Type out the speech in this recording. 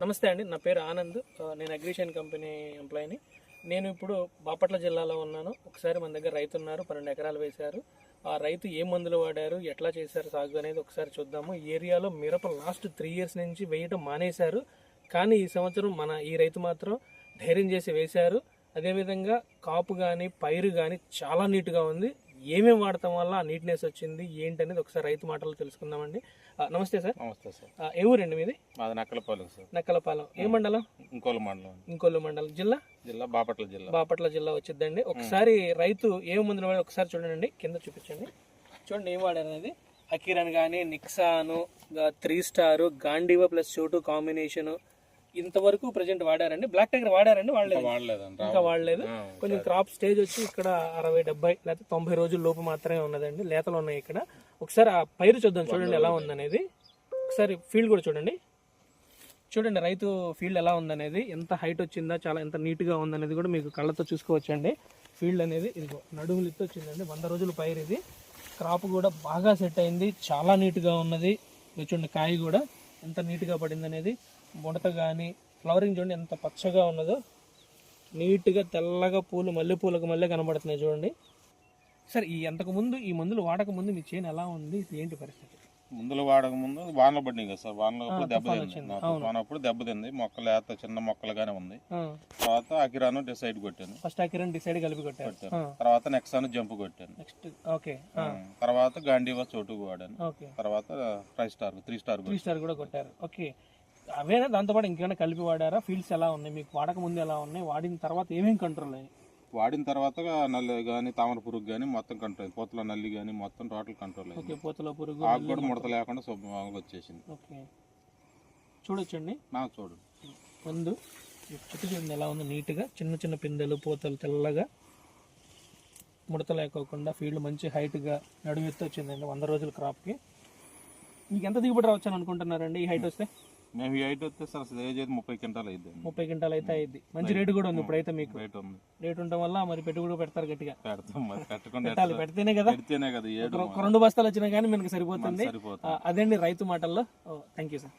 నమస్తే అండి, నా పేరు ఆనంద్. నేను అగ్రిషన్ కంపెనీ ఎంప్లాయీని. నేను ఇప్పుడు బాపట్ల జిల్లాలో ఉన్నాను. ఒకసారి మన దగ్గర రైతు ఉన్నారు, 12 ఎకరాలు వేశారు. ఆ రైతు ఏ మందులు వాడారు, ఎట్లా చేశారు సాగు అనేది ఒకసారి చూద్దాము. ఈ ఏరియాలో మిరప లాస్ట్ 3 years నుంచి వేయటం మానేశారు, కానీ ఈ సంవత్సరం ఈ రైతు మాత్రం ధైర్యం చేసి వేశారు. అదేవిధంగా కాపు కానీ పైరు కానీ చాలా నీట్గా ఉంది. ఏమేమి వాడటం వల్ల ఆ నీట్నెస్ వచ్చింది ఏంటనేది ఒకసారి రైతు మాటలు తెలుసుకుందామండి. నమస్తే సార్. నమస్తే సార్. ఏ ఊరండి మీది? మాది నక్కలపాలెం సార్. నక్కలపాలెం ఏ మండలం? ఇంకోలు మండలం. జిల్లా బాపట్ల జిల్లా వచ్చిందండి. ఒకసారి రైతు ఏ మందులు వాడారు ఒకసారి చూడండి, కింద చూపించండి. చూడండి ఏం వాడారు అనేది. అకిరన్ కానీ, నిక్సాను, 3 Star, గాండివా ప్లస్ చోటు కాంబినేషన్ ఇంతవరకు ప్రజెంట్ వాడారండి. బ్లాక్ టైగర్ వాడారండి? ఇంకా వాడలేదు. కొంచెం క్రాప్ స్టేజ్ వచ్చి ఇక్కడ 60, 70 లేకపోతే 90 రోజుల లోపు మాత్రమే ఉన్నదండి. లేతలు ఉన్నాయి ఇక్కడ. ఒకసారి ఆ పైరు చూద్దాం, చూడండి ఎలా ఉందనేది. ఒకసారి ఫీల్డ్ కూడా చూడండి రైతు ఫీల్డ్ ఎలా ఉందనేది, ఎంత హైట్ వచ్చిందా, ఎంత నీట్గా ఉందనేది కూడా మీకు కళ్ళతో చూసుకోవచ్చండి. ఫీల్డ్ అనేది ఇదిగో నడుములు ఎత్తు వచ్చిందండి. 100 రోజుల పైరు ఇది. క్రాప్ కూడా బాగా సెట్ అయింది, చాలా నీట్గా ఉన్నది. చూడండి కాయ కూడా ఎంత నీట్గా పడింది అనేది. ముడత కానీ ఫ్లవరింగ్ చూడండి ఎంత పచ్చగా ఉన్నదో, నీట్గా తెల్లగా పూలు మల్లెపూలకు మళ్ళీ కనబడుతున్నాయి చూడండి. సార్ అంతకుముందు ఈ మందులు వాడకముందు మీ చేను ఎలా ఉంది, ఏంటి పరిస్థితి? మందులు వాడక ముందు వానలు పడినాయి కదా సార్. వానలప్పుడు దెబ్బతింది. మొక్కలు చిన్న మొక్కలుగానే ఉంది. తర్వాత అకిరాను డిసైడ్ కొట్టాను. ఫస్ట్ అకిరాన్ డిసైడ్ కలిపి కొట్టాను. తర్వాత నెక్సాను జంప్ కొట్టాను. ఓకే. తర్వాత గాంధీవా చోటు వాడాను. తర్వాత 3 Star కూడా కొట్టారు. ఓకే, అవేనా? దాంతోపాటు ఇంకేమైనా కలిపి వాడారా? ఫీల్డ్స్ ఎలా ఉన్నాయి మీకు? వాడక ముందు ఎలా ఉన్నాయి, వాడిన తర్వాత ఏమేమి కంట్రోల్ అయ్యాయి? వాడిన తర్వాత నల్లి కానీ తామర పురుగు కానీ మొత్తం కంట్రోల్, పూతల నల్లి కానీ మొత్తం టోటల్ కంట్రోల్ అయింది. పూతల పురుగు ఆకు కూడా ముడత లేకుండా శుభ్రంగా వచ్చేసింది. ఓకే, చూడొచ్చండి. చూడు ముందు చుట్టూ చూడండి ఎలా ఉంది నీట్గా. చిన్న చిన్న పిందెలు, పూతలు తెల్లగా, ముడత లేకోకుండా ఫీల్డ్ మంచి హైట్గా నడుమెత్తు వచ్చిందండి 100 రోజుల క్రాప్కి. మీకు ఎంత దిగుబడి రావచ్చు అని అనుకుంటున్నారండి ఈ హైట్ వస్తే? మేము ఈ హైట్ వస్తే సార్ 30 క్వింటాల్ అయింది. 30 క్వింటాల్ అయితే అయింది. మంచి రేటు కూడా ఉంది ఇప్పుడైతే. మీకు రేటు ఉండటం వల్ల మరి పెట్టుబడి పెడతారు గట్టిగా. పెడితేనే కదా 2 బస్తాలు వచ్చినా కానీ మనకి సరిపోతుంది. అదండి రైతు మాటల్లో. Thank you sir.